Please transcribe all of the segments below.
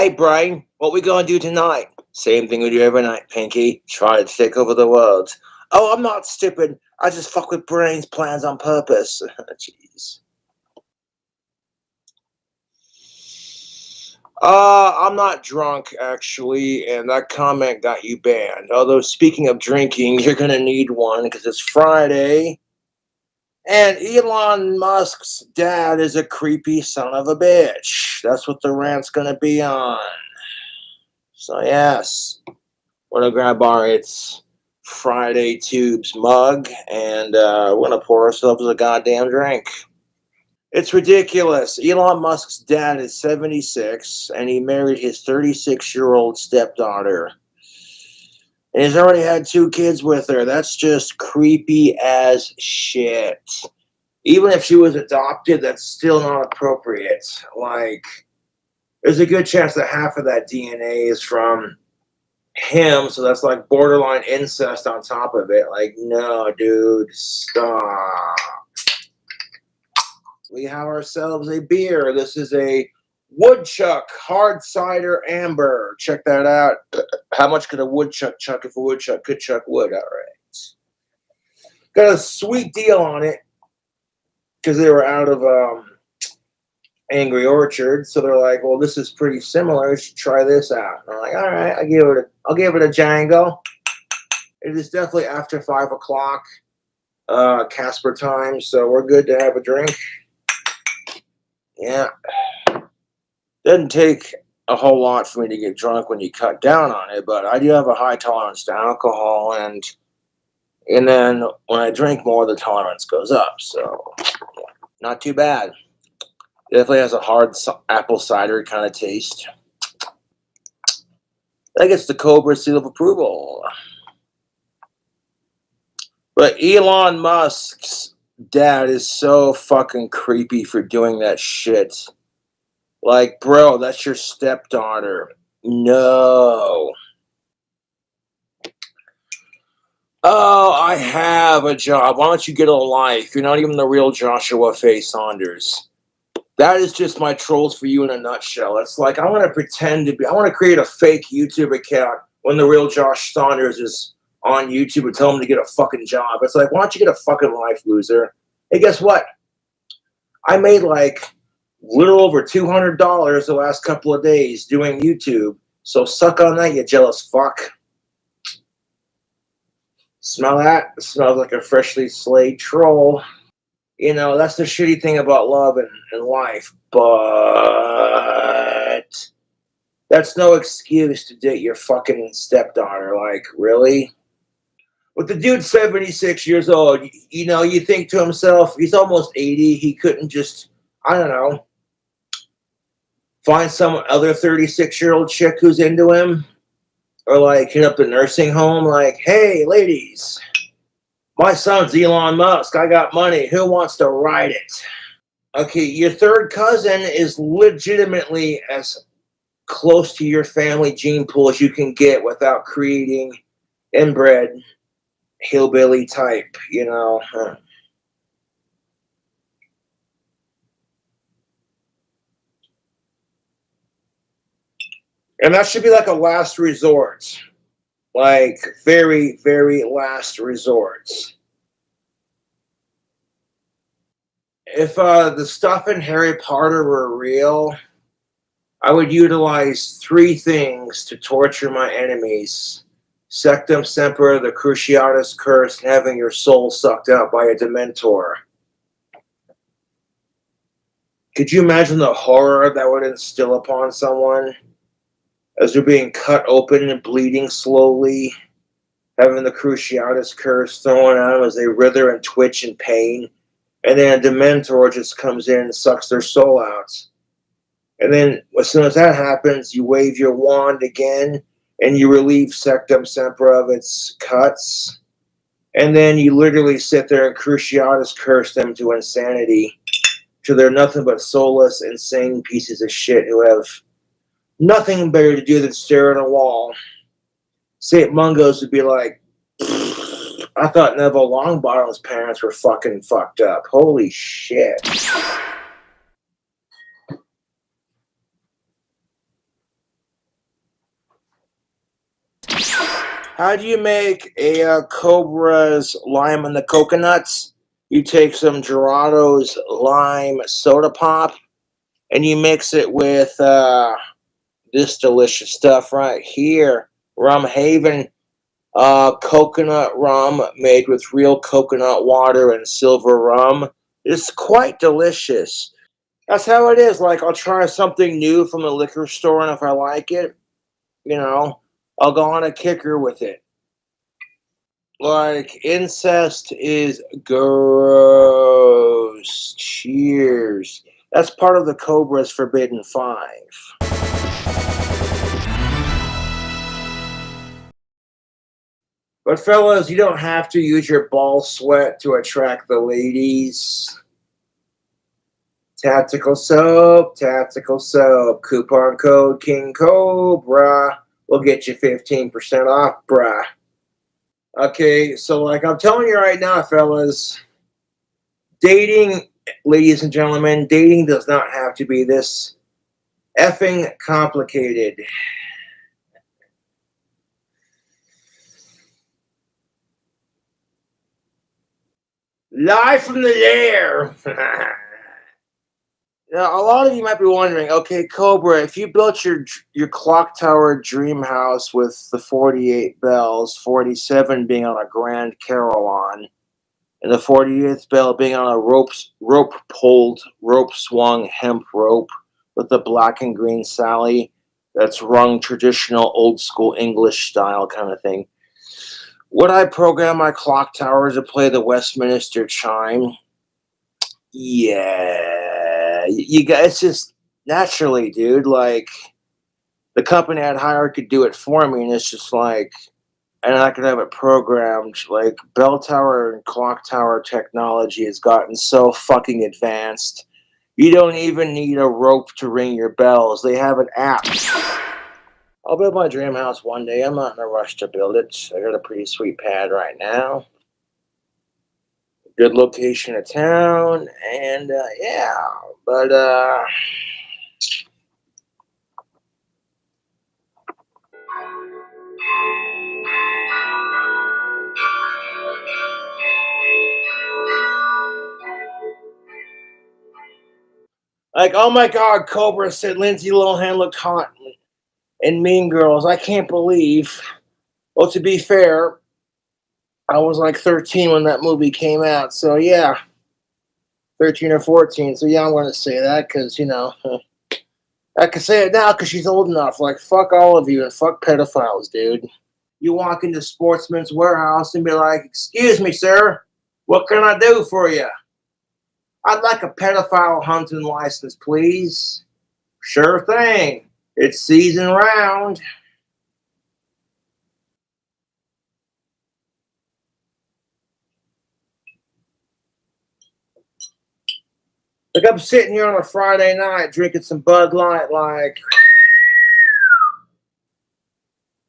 Hey, Brian, what we gonna do tonight? Same thing we do every night, Pinky. Try to take over the world. Oh, I'm not stupid. I just fuck with Brain's plans on purpose. Jeez. I'm not drunk, actually, and that comment got you banned. Although, speaking of drinking, you're gonna need one because it's Friday. And Elon Musk's dad is a creepy son of a bitch. That's what the rant's gonna be on. So, yes, we're gonna grab our It's Friday Tubes mug and we're gonna pour ourselves a goddamn drink. It's ridiculous. Elon Musk's dad is 76 and he married his 36-year-old stepdaughter. And he's already had 2 kids with her. That's just creepy as shit. Even if she was adopted, that's still not appropriate. Like, there's a good chance that half of that DNA is from him, so that's like borderline incest on top of it. Like, no, dude, stop. We have ourselves a beer. This is a Woodchuck Hard Cider Amber. Check that out. How much could a woodchuck chuck if a woodchuck could chuck wood? All right. Got a sweet deal on it because they were out of Angry Orchard, so they're like, "Well, this is pretty similar. You should try this out." And I'm like, "All right, I'll give it a jangle." It is definitely after 5 o'clock, Casper time, so we're good to have a drink. Yeah, doesn't take a whole lot for me to get drunk when you cut down on it, but I do have a high tolerance to alcohol, and then when I drink more, the tolerance goes up. So, yeah, not too bad. Definitely has a hard apple cider kind of taste. That gets the Cobra seal of approval. But Elon Musk's dad is so fucking creepy for doing that shit. Like, bro, that's your stepdaughter. No. Oh, I have a job. Why don't you get a life? You're not even the real Joshua Faye Saunders. That is just my trolls for you in a nutshell. It's like, I want to create a fake YouTube account when the real Josh Saunders is on YouTube and tell him to get a fucking job. It's like, why don't you get a fucking life, loser? Hey, guess what? I made like little over $200 the last couple of days doing YouTube. So suck on that, you jealous fuck. Smell that? It smells like a freshly slayed troll. You know, that's the shitty thing about love and life. But that's no excuse to date your fucking stepdaughter. Like, really? But the dude's 76 years old. You know, you think to himself, he's almost 80. He couldn't just, I don't know, find some other 36-year-old chick who's into him? Or, like, hit up the nursing home, like, hey, ladies, my son's Elon Musk. I got money. Who wants to ride it? Okay, your third cousin is legitimately as close to your family gene pool as you can get without creating inbred hillbilly type, you know. And that should be like a last resort. Like, very, very last resort. If the stuff in Harry Potter were real, I would utilize 3 things to torture my enemies. Sectum Semper, the Cruciatus Curse, and having your soul sucked out by a Dementor. Could you imagine the horror that would instill upon someone as they're being cut open and bleeding slowly, having the Cruciatus Curse thrown at them as they writher and twitch in pain, and then a Dementor just comes in and sucks their soul out. And then as soon as that happens, you wave your wand again, and you relieve Sectum Semper of its cuts. And then you literally sit there and Cruciatus curse them to insanity. So they're nothing but soulless, insane pieces of shit who have nothing better to do than stare at a wall. St. Mungo's would be like, I thought Neville Longbottom's parents were fucking fucked up. Holy shit. How do you make a Cobra's lime and the coconuts? You take some Gerardo's lime soda pop and you mix it with this delicious stuff right here. Rum Haven coconut rum made with real coconut water and silver rum. It's quite delicious. That's how it is. Like, I'll try something new from the liquor store, and if I like it, I'll go on a kicker with it. Like, incest is gross. Cheers. That's part of the Cobra's Forbidden Five. But fellas, you don't have to use your ball sweat to attract the ladies. Tactical soap, coupon code King Cobra will get you 15% off, bruh. Okay, so like I'm telling you right now, fellas, dating, ladies and gentlemen, dating does not have to be this effing complicated. Live from the lair. Now, a lot of you might be wondering, okay, Cobra, if you built your clock tower dream house with the 48 bells, 47 being on a Grand Carillon, and the 48th bell being on a rope swung hemp rope with the black and green Sally that's rung traditional old school English style kind of thing, would I program my clock tower to play the Westminster chime? Yeah, you guys just naturally, dude. Like, the company I'd hire could do it for me, and it's just like, and I could have it programmed. Like, bell tower and clock tower technology has gotten so fucking advanced. You don't even need a rope to ring your bells. They have an app. I'll build my dream house one day. I'm not in a rush to build it. I got a pretty sweet pad right now. Good location of town, and yeah, but like, oh my God, Cobra said Lindsay Lohan looked hot in Mean Girls. I can't believe. Well, to be fair, I was like 13 when that movie came out, so yeah, 13 or 14. So yeah, I'm going to say that because I can say it now because she's old enough. Like, fuck all of you and fuck pedophiles, dude. You walk into Sportsman's Warehouse and be like, "Excuse me, sir, what can I do for you?" "I'd like a pedophile hunting license, please." "Sure thing. It's season round." Like, I'm sitting here on a Friday night drinking some Bud Light, like,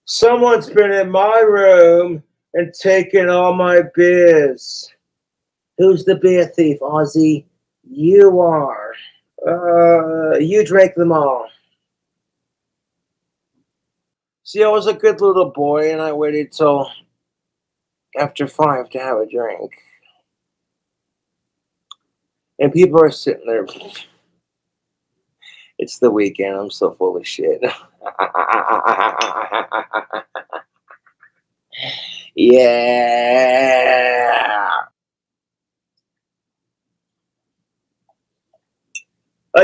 someone's been in my room and taken all my beers. Who's the beer thief, Ozzy? You are. You drank them all. See, I was a good little boy, and I waited till after 5 to have a drink. And people are sitting there. It's the weekend. I'm so full of shit. Yeah.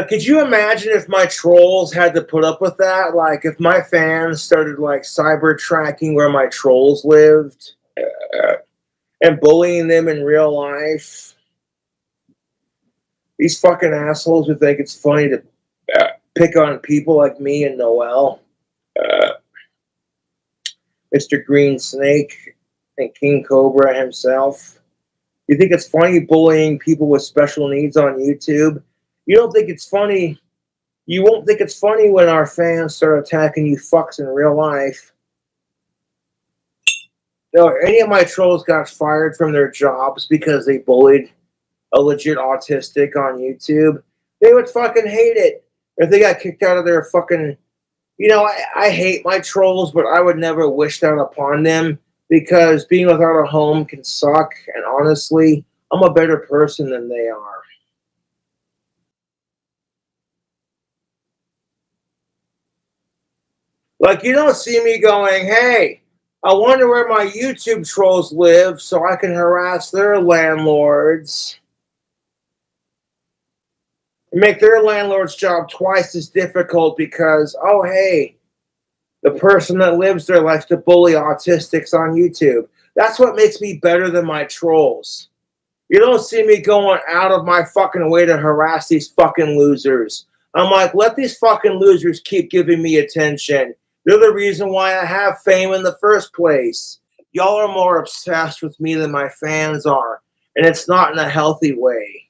Could you imagine if my trolls had to put up with that? Like, if my fans started, like, cyber tracking where my trolls lived and bullying them in real life? These fucking assholes would think it's funny to pick on people like me and Noel. Mr. Green Snake and King Cobra himself. You think it's funny bullying people with special needs on YouTube? You don't think it's funny. You won't think it's funny when our fans start attacking you fucks in real life. No, any of my trolls got fired from their jobs because they bullied a legit autistic on YouTube. They would fucking hate it if they got kicked out of their fucking. I hate my trolls, but I would never wish that upon them. because being without a home can suck, and honestly, I'm a better person than they are. Like, you don't see me going, hey, I wonder where my YouTube trolls live so I can harass their landlords and make their landlord's job twice as difficult because, oh, hey, the person that lives there likes to bully autistics on YouTube. That's what makes me better than my trolls. You don't see me going out of my fucking way to harass these fucking losers. I'm like, let these fucking losers keep giving me attention. They're the reason why I have fame in the first place. Y'all are more obsessed with me than my fans are, and it's not in a healthy way.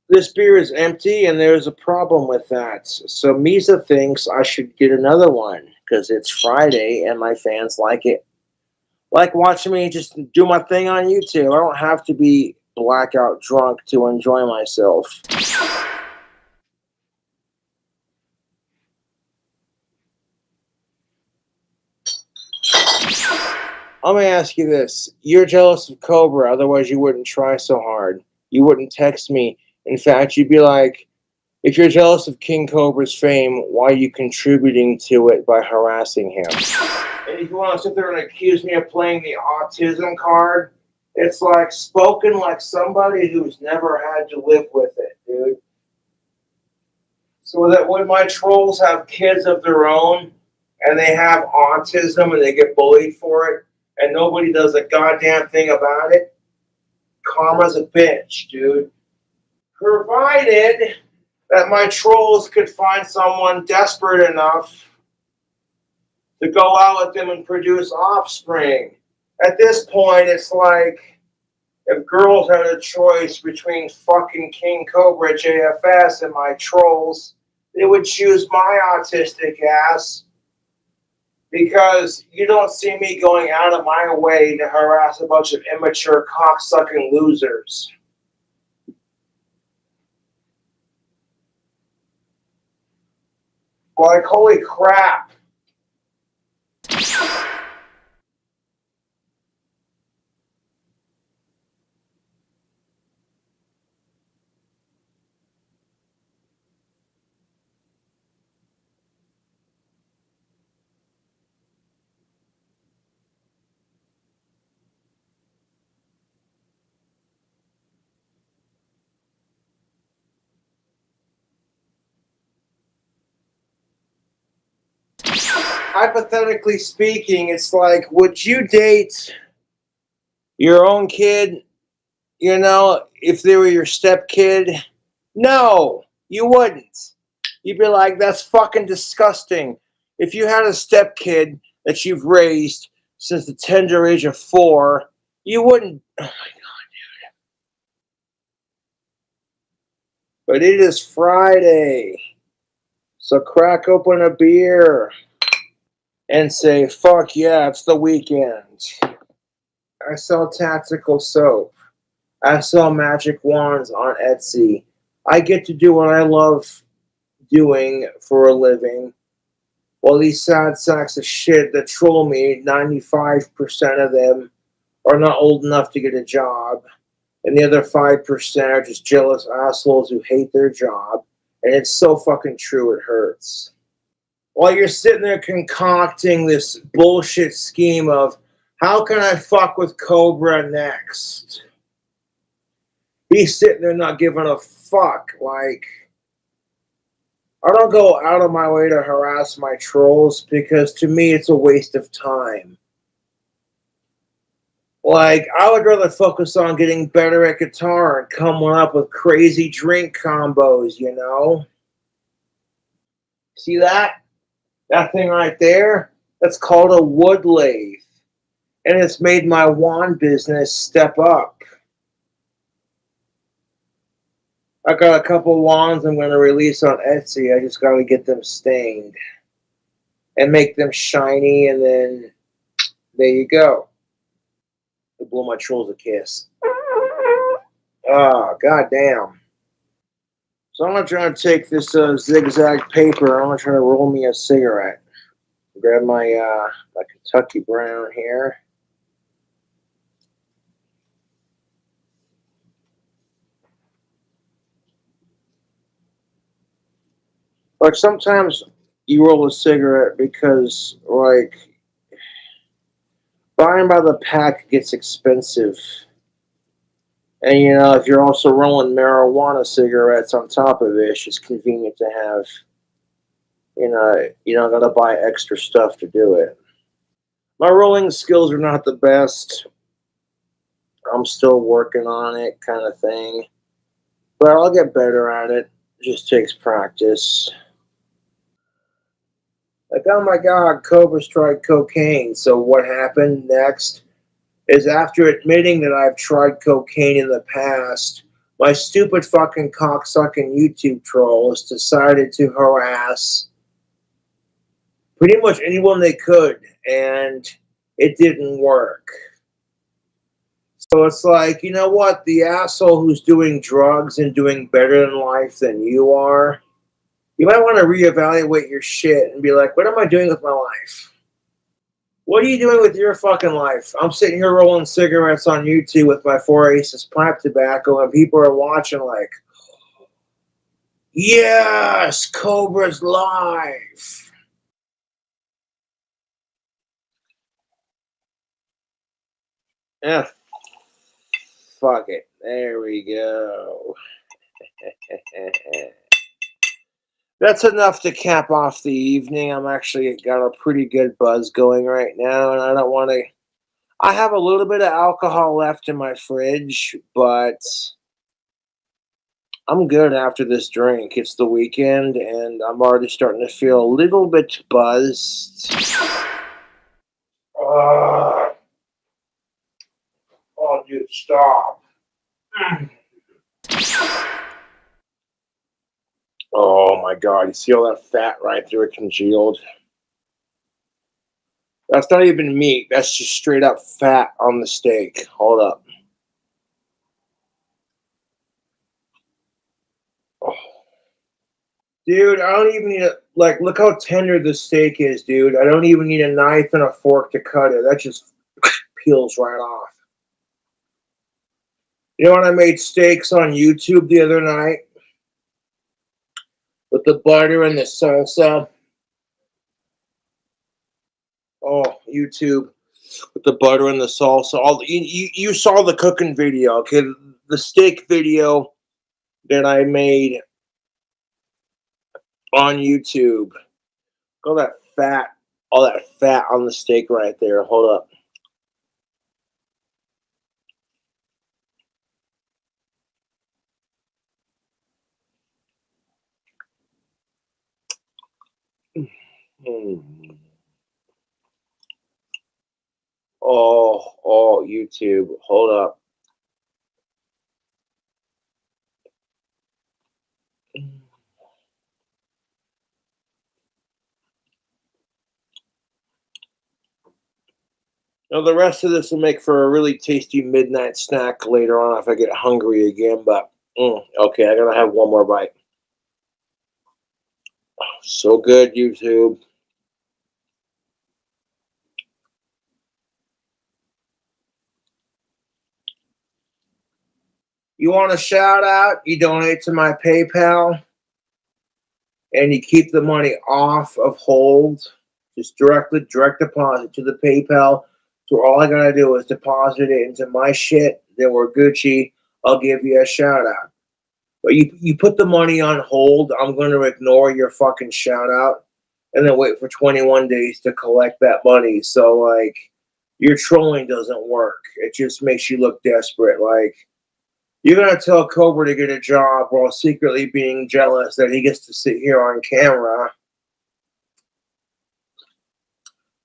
This beer is empty, and there's a problem with that. So Misa thinks I should get another one because it's Friday and my fans like it. Like watching me just do my thing on YouTube. I don't have to be blackout drunk to enjoy myself. Let me ask you this. You're jealous of Cobra, otherwise you wouldn't try so hard. You wouldn't text me. In fact, you'd be like, if you're jealous of King Cobra's fame, why are you contributing to it by harassing him? And if you want to sit there and accuse me of playing the autism card, it's like spoken like somebody who's never had to live with it, dude. So that when my trolls have kids of their own and they have autism and they get bullied for it and nobody does a goddamn thing about it, karma's a bitch, dude. Provided that my trolls could find someone desperate enough to go out with them and produce offspring. At this point, it's like if girls had a choice between fucking KingCobraJFS and my trolls, they would choose my autistic ass because you don't see me going out of my way to harass a bunch of immature cocksucking losers. Like, holy crap. Hypothetically speaking, it's like, would you date your own kid, if they were your step kid? No, you wouldn't. You'd be like, that's fucking disgusting. If you had a step kid that you've raised since the tender age of 4, you wouldn't. But it is Friday. So crack open a beer and say, fuck yeah, it's the weekend. I sell tactical soap. I sell magic wands on Etsy. I get to do what I love doing for a living. While these sad sacks of shit that troll me, 95% of them are not old enough to get a job. And the other 5% are just jealous assholes who hate their job. And it's so fucking true, it hurts. While you're sitting there concocting this bullshit scheme of, how can I fuck with Cobra next? He's sitting there not giving a fuck. Like, I don't go out of my way to harass my trolls because to me it's a waste of time. Like, I would rather focus on getting better at guitar and coming up with crazy drink combos, See that? That thing right there? That's called a wood lathe. And it's made my wand business step up. I got a couple wands I'm going to release on Etsy. I just got to get them stained and make them shiny, and then there you go. To blow my trolls a kiss. Oh, goddamn. So I'm going to try to take this zigzag paper. I'm going to try to roll me a cigarette. Grab my Kentucky Brown here. Like, sometimes you roll a cigarette because, like, buying by the pack gets expensive. And, you know, if you're also rolling marijuana cigarettes on top of it, it's just convenient to have, you don't got to buy extra stuff to do it. My rolling skills are not the best. I'm still working on it, kind of thing. But I'll get better at it. It just takes practice. Like, oh my God, Cobra's tried cocaine. So what happened next is, after admitting that I've tried cocaine in the past, my stupid fucking cocksucking YouTube trolls decided to harass pretty much anyone they could, and it didn't work. So it's like, you know what? The asshole who's doing drugs and doing better in life than you are, you might want to reevaluate your shit and be like, what am I doing with my life? What are you doing with your fucking life? I'm sitting here rolling cigarettes on YouTube with my 4 Aces pipe tobacco, and people are watching like, yes, Cobra's live. Yeah, fuck it. There we go. That's enough to cap off the evening. I'm actually got a pretty good buzz going right now, and I don't want to. I have a little bit of alcohol left in my fridge, but I'm good after this drink. It's the weekend, and I'm already starting to feel a little bit buzzed. Oh, dude, stop. Oh my God, you see all that fat right through it congealed? That's not even meat. That's just straight up fat on the steak. Hold up. Oh. Dude, I don't even need a, like, look how tender the steak is, dude. I don't even need a knife and a fork to cut it. That just peels right off. You know when I made steaks on YouTube the other night? With the butter and the salsa? Oh, YouTube. With the butter and the salsa. You saw the cooking video, okay? The steak video that I made on YouTube. All that fat on the steak right there. Hold up. Oh, YouTube. Hold up. Now, the rest of this will make for a really tasty midnight snack later on if I get hungry again, but okay, I gotta have one more bite. So good, YouTube. You want a shout out? You donate to my PayPal and you keep the money off of hold. Just direct deposit to the PayPal. So all I gotta do is deposit it into my shit. Then we're Gucci. I'll give you a shout out. But you put the money on hold. I'm going to ignore your fucking shout out and then wait for 21 days to collect that money. So, like, your trolling doesn't work. It just makes you look desperate. Like, you're going to tell Cobra to get a job while secretly being jealous that he gets to sit here on camera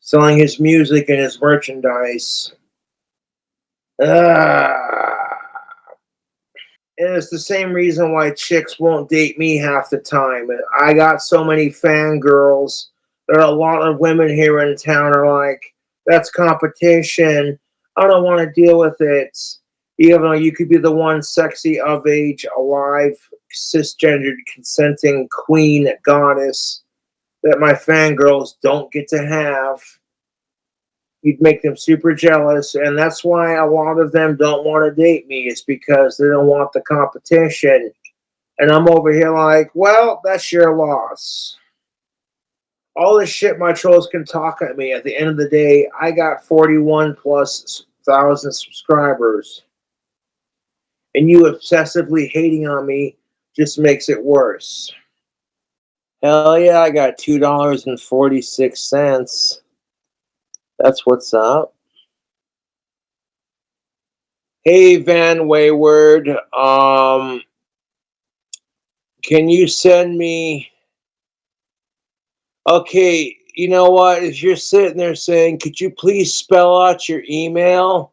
selling his music and his merchandise. And it's the same reason why chicks won't date me half the time. I got so many fangirls. There are a lot of women here in town are like, that's competition. I don't want to deal with it. Even though you could be the one sexy, of age, alive, cisgendered, consenting queen goddess that my fangirls don't get to have. You'd make them super jealous, and that's why a lot of them don't want to date me. It's because they don't want the competition. And I'm over here like, well, that's your loss. All this shit my trolls can talk at me. At the end of the day, I got 41 plus thousand subscribers. And you obsessively hating on me just makes it worse. Hell yeah, I got $2.46. That's what's up. Hey, Van Wayward, can you send me... Okay, you know what? If you're sitting there saying, could you please spell out your email?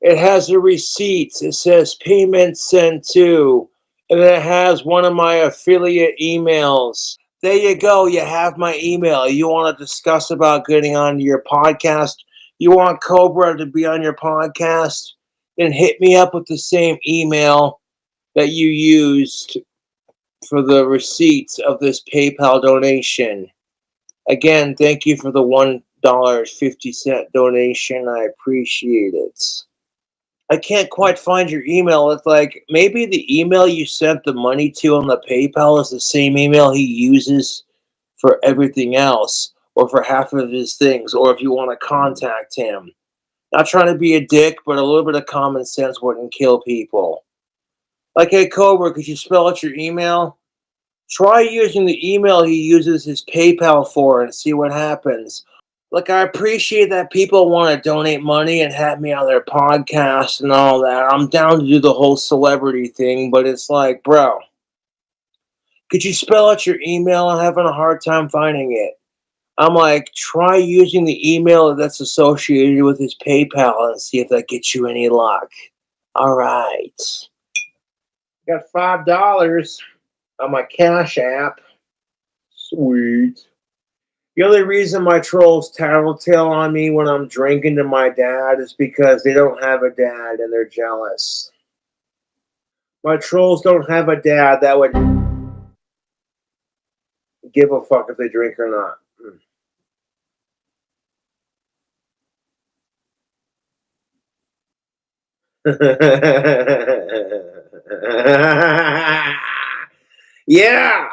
It has a receipt. It says payment sent to, and it has one of my affiliate emails. There you go. You have my email. You want to discuss about getting on your podcast? You want Cobra to be on your podcast? Then hit me up with the same email that you used for the receipts of this PayPal donation. Again, thank you for the $1.50 donation. I appreciate it. I can't quite find your email. It's like maybe the email you sent the money to on the PayPal is the same email he uses for everything else, or for half of his things, or if you want to contact him. Not trying to be a dick, but a little bit of common sense wouldn't kill people. Like, hey, Cobra, could you spell out your email? Try using the email he uses his PayPal for and see what happens. Look, I appreciate that people want to donate money and have me on their podcast and all that. I'm down to do the whole celebrity thing, but it's like, bro, could you spell out your email? I'm having a hard time finding it. I'm like, try using the email that's associated with his PayPal and see if that gets you any luck. All right. Got $5 on my Cash App. Sweet. The only reason my trolls tattletale on me when I'm drinking to my dad is because they don't have a dad and they're jealous. My trolls don't have a dad that would give a fuck if they drink or not. Yeah.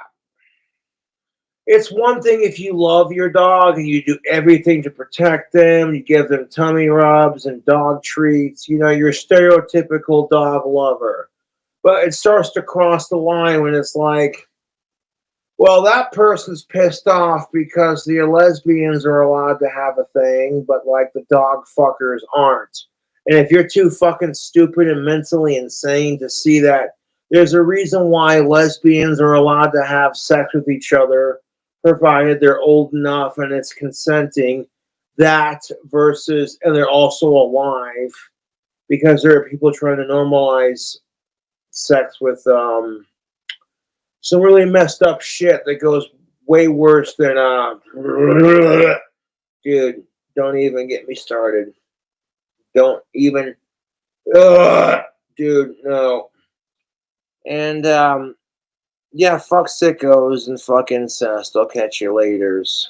It's one thing if you love your dog and you do everything to protect them, you give them tummy rubs and dog treats, you know, you're a stereotypical dog lover. But it starts to cross the line when it's like, well, that person's pissed off because the lesbians are allowed to have a thing, but like the dog fuckers aren't. And if you're too fucking stupid and mentally insane to see that there's a reason why lesbians are allowed to have sex with each other, provided they're old enough and it's consenting, that versus, and they're also alive, because there are people trying to normalize sex with some really messed up shit that goes way worse than dude, don't even get me started. Don't even dude, no. And yeah, fuck sickos and fuck incest. I'll catch you laters.